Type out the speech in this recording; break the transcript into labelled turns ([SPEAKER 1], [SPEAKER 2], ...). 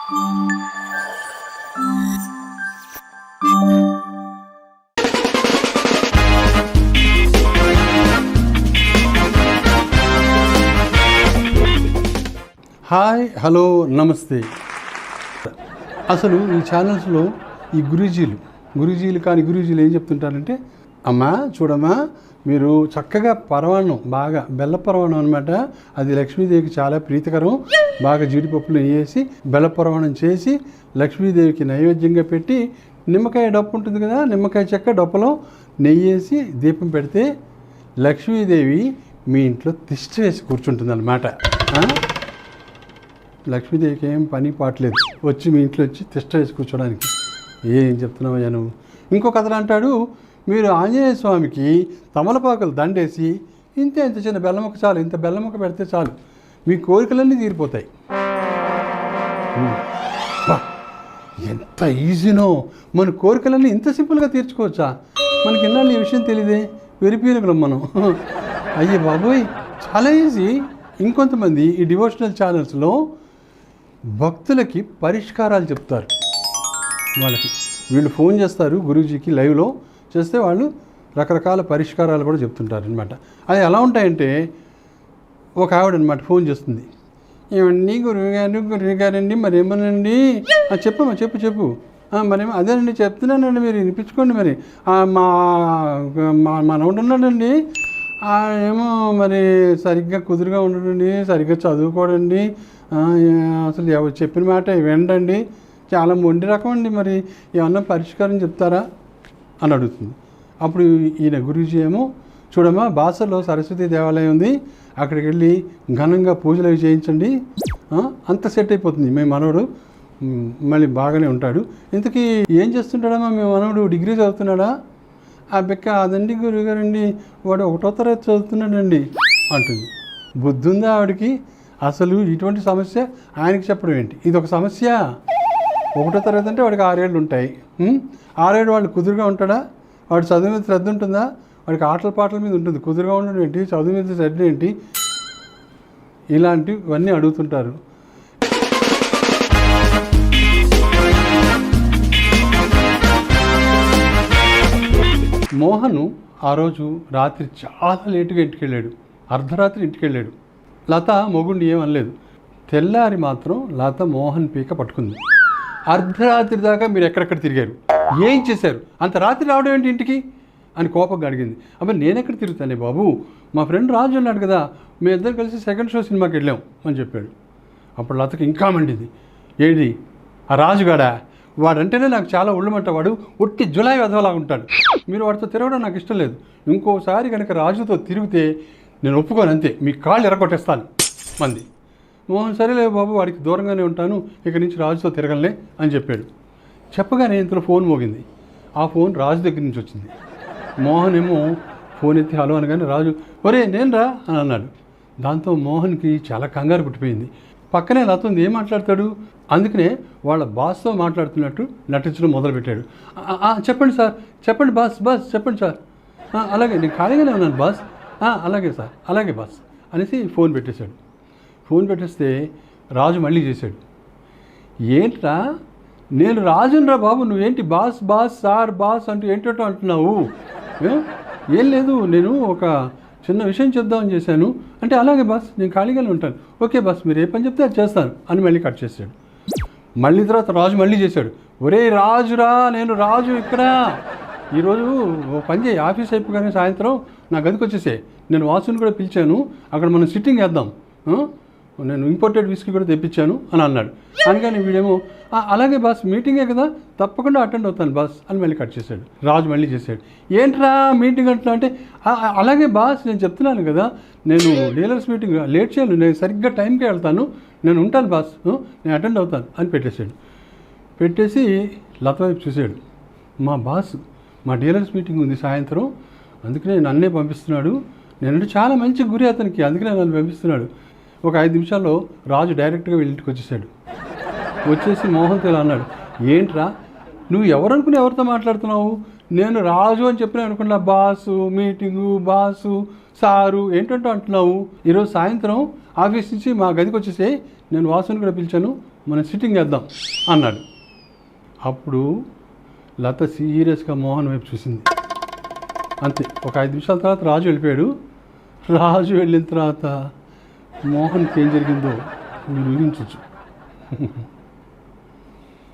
[SPEAKER 1] Hi, hello, నమస్తే. అసలు ఈ ఛానల్స్లో ఈ గురూజీలు కాని గురూజీలు ఏం చెప్తుంటారంటే, అమ్మా చూడమ్మా, మీరు చక్కగా పరమాన్నం, బాగా బెల్ల పరమాన్నం అనమాట, అది లక్ష్మీదేవికి చాలా ప్రీతికరం. బాగా జీడిపప్పులు వేసి బెల్ల పరమాన్నం చేసి లక్ష్మీదేవికి నైవేద్యంగా పెట్టి, నిమ్మకాయ డప్పు ఉంటుంది కదా, నిమ్మకాయ చెక్క డప్పులో నెయ్యి వేసి దీపం పెడితే లక్ష్మీదేవి మీ ఇంట్లో తిష్ట వేసి కూర్చుంటుంది అన్నమాట. లక్ష్మీదేవికి ఏం పని పాటలేదు, వచ్చి మీ ఇంట్లో వచ్చి తిష్ట వేసి కూర్చోడానికి. ఏం చెప్తున్నావయ్యా నువ్వు? ఇంకో కథలు అంటాడు, మీరు ఆంజనేయ స్వామికి తమలపాకులు దండేసి ఇంత చిన్న బెల్లముక్క చాలు, ఇంత బెల్లముక్క పెడితే చాలు, మీ కోరికలన్నీ తీరిపోతాయి. ఎంత ఈజీనో, మన కోరికలన్నీ ఇంత సింపుల్గా తీర్చుకోవచ్చా? మనకి ఇన్నాళ్ళు ఈ విషయం తెలియదే, వెరిపీనుకులం మనం. అయ్యే బాబోయ్, చాలా ఈజీ. ఇంకొంతమంది ఈ డివోషనల్ ఛానల్స్లో భక్తులకి పరిష్కారాలు చెప్తారు. వీళ్ళు ఫోన్ చేస్తారు గురూజీకి, లైవ్లో చేస్తే వాళ్ళు రకరకాల పరిష్కారాలు కూడా చెప్తుంటారు అనమాట. అది ఎలా ఉంటాయంటే, ఒక ఆవిడ అనమాట ఫోన్ చేస్తుంది, ఏమండి గురువుగారండి మరేమోనండి, చెప్పమ్మా చెప్పు మరేమో అదేనండి చెప్తున్నానండి, మీరు వినిపించుకోండి. మరి మా మనవడు ఉన్నాడండి, ఏమో మరి సరిగ్గా కుదురుగా ఉండడండి, సరిగ్గా చదువుకోడండి, అసలు ఎవరు చెప్పిన మాట వినండి, చాలా మొండి రకం అండి, మరి ఏమన్నా పరిష్కారం చెప్తారా అని అడుగుతుంది. అప్పుడు ఈయన గురూజీ ఏమో, చూడమ్మా బాసర్లో సరస్వతి దేవాలయం ఉంది, అక్కడికి వెళ్ళి ఘనంగా పూజలు అవి చేయించండి, అంత సెట్ అయిపోతుంది, మీ మనవడు మళ్ళీ బాగానే ఉంటాడు. ఇంతకీ ఏం చేస్తుంటాడమ్మా మీ మనవడు, డిగ్రీ చదువుతున్నాడా? ఆ బెక్క అదండి గురువుగారండి, వాడు 1వ తరగతి చదువుతున్నాడండి అంటుంది. బుద్ధి ఉందా ఆవిడకి? అసలు ఇటువంటి సమస్య ఆయనకి చెప్పడం ఏంటి? ఇది ఒక సమస్య. 1వ తరగతి అంటే వాడికి 6 ఏళ్ళు ఉంటాయి. 6 ఏళ్ళు వాడు కుదురుగా ఉంటాడా? వాడు చదువు మీద శ్రద్ధ ఉంటుందా? వాడికి ఆటల పాటల మీద ఉంటుంది, కుదురుగా ఉండడం ఏంటి, చదువు మీద శ్రద్ధ ఏంటి? ఇలాంటివన్నీ అడుగుతుంటారు. మోహను ఆ రోజు రాత్రి చాలా లేటుగా ఇంటికి వెళ్ళాడు, అర్ధరాత్రి ఇంటికి వెళ్ళాడు. లత మొగుండి ఏమనలేదు. తెల్లారి మాత్రం లత మోహన్ పీక పట్టుకుంది. అర్ధరాత్రి దాకా మీరు ఎక్కడెక్కడ తిరిగారు, ఏం చేశారు, అంత రాత్రి రావడం ఏంటి ఇంటికి అని కోపంగా అడిగింది. అప్పుడు నేనెక్కడ తిరుగుతానే బాబు, మా ఫ్రెండ్ రాజు ఉన్నాడు కదా, మేము ఇద్దరు కలిసి సెకండ్ షో సినిమాకి వెళ్ళాం అని చెప్పాడు. అప్పుడు లతకి ఇంకా మండింది. ఏంటి ఆ రాజుగాడా, వాడంటేనే నాకు చాలా ఒళ్ళుమంట, వాడు ఒట్టి జులై వెధవలాగా ఉంటాడు, మీరు వాడితో తిరగడం నాకు ఇష్టం లేదు, ఇంకోసారి కనుక రాజుతో తిరిగితే నేను ఒప్పుకోను, అంతే, మీ కాళ్ళు ఎరగొట్టేస్తాను మంది. మోహన్ సరేలే బాబు, వాడికి దూరంగానే ఉంటాను, ఇక్కడి నుంచి రాజుతో తిరగలే అని చెప్పాడు. చెప్పగానే ఇంతలో ఫోన్ మోగింది. ఆ ఫోన్ రాజు దగ్గర నుంచి వచ్చింది. మోహన్ ఏమో ఫోన్ ఎత్తి హలో అనగానే రాజు ఒరే నేను రా అని అన్నాడు. దాంతో మోహన్కి చాలా కంగారు పుట్టిపోయింది. పక్కనే లతుంది, ఏం మాట్లాడతాడు, అందుకనే వాళ్ళ బాస్తో మాట్లాడుతున్నట్టు నటించడం మొదలుపెట్టాడు. చెప్పండి సార్, చెప్పండి బాస్ చెప్పండి సార్, అలాగే నేను ఖాళీగానే ఉన్నాను బాస్, అలాగే సార్, అలాగే బాస్ అనేసి ఫోన్ పెట్టేశాడు. ఫోన్ పెట్టేస్తే రాజు మళ్ళీ చేశాడు. ఏంట్రా, నేను రాజునరా బాబు, నువ్వేంటి బాస్ సార్ బాస్ అంటూ ఏంటంటో అంటున్నావు? ఏం లేదు, నేను ఒక చిన్న విషయం చెప్దామని చేశాను అంటే, అలాగే బాస్ నేను ఖాళీగానే ఉంటాను, ఓకే బాస్ మీరు ఏ పని చెప్తే అది చేస్తాను అని మళ్ళీ కట్ చేశాడు. మళ్ళీ తర్వాత రాజు మళ్ళీ చేశాడు. ఒరే రాజురా, నేను రాజు ఇక్కడ, ఈరోజు ఓ పని చేయి, ఆఫీస్ అయిపోగానే సాయంత్రం నా గదికి వచ్చేసే, నేను వాసుని కూడా పిలిచాను, అక్కడ మనం సిట్టింగ్ వేద్దాం, నేను ఇంపోర్టెడ్ విస్కీ కూడా తెప్పించాను అని అన్నాడు. అందుకని వీడేమో అలాగే బాస్ మీటింగే కదా, తప్పకుండా అటెండ్ అవుతాను బాస్ అని మళ్ళీ కట్ చేశాడు. రాజు మళ్ళీ చేశాడు. ఏంట్రా మీటింగ్ అంటున్నా అంటే, అలాగే బాస్ నేను చెప్తున్నాను కదా, నేను డీలర్స్ మీటింగ్ లేట్ చేయను, నేను సరిగ్గా టైంకే వెళ్తాను, నేను ఉంటాను బాస్, నేను అటెండ్ అవుతాను అని పెట్టేశాడు. పెట్టేసి లత వైపు చూశాడు. మా బాస్ మా డీలర్స్ మీటింగ్ ఉంది సాయంత్రం, అందుకనే నన్నే పంపిస్తున్నాడు, నేనంటే చాలా మంచి గురి అతనికి, అందుకనే నన్ను పంపిస్తున్నాడు. ఒక 5 నిమిషాల్లో రాజు డైరెక్ట్గా వీళ్ళ ఇంటికి వచ్చేసాడు. వచ్చేసి మోహన్తో ఇలా అన్నాడు, ఏంట్రా నువ్వు ఎవరనుకుని ఎవరితో మాట్లాడుతున్నావు, నేను రాజు అని చెప్పిన అనుకున్నా, బాసు మీటింగు బాసు సారు ఏంటంటో అంటున్నావు, ఈరోజు సాయంత్రం ఆఫీస్ నుంచి మా గదికి వచ్చేసి నేను వాసుని కూడా పిలిచాను, మనం సిట్టింగ్ వేద్దాం అన్నాడు. అప్పుడు లత సీరియస్గా మోహన్ వైపు చూసింది. అంతే. ఒక 5 నిమిషాల తర్వాత రాజు వెళ్ళిపోయాడు. రాజు వెళ్ళిన తర్వాత మోహన్కి ఏం జరిగిందో మీరు ఊహించవచ్చు.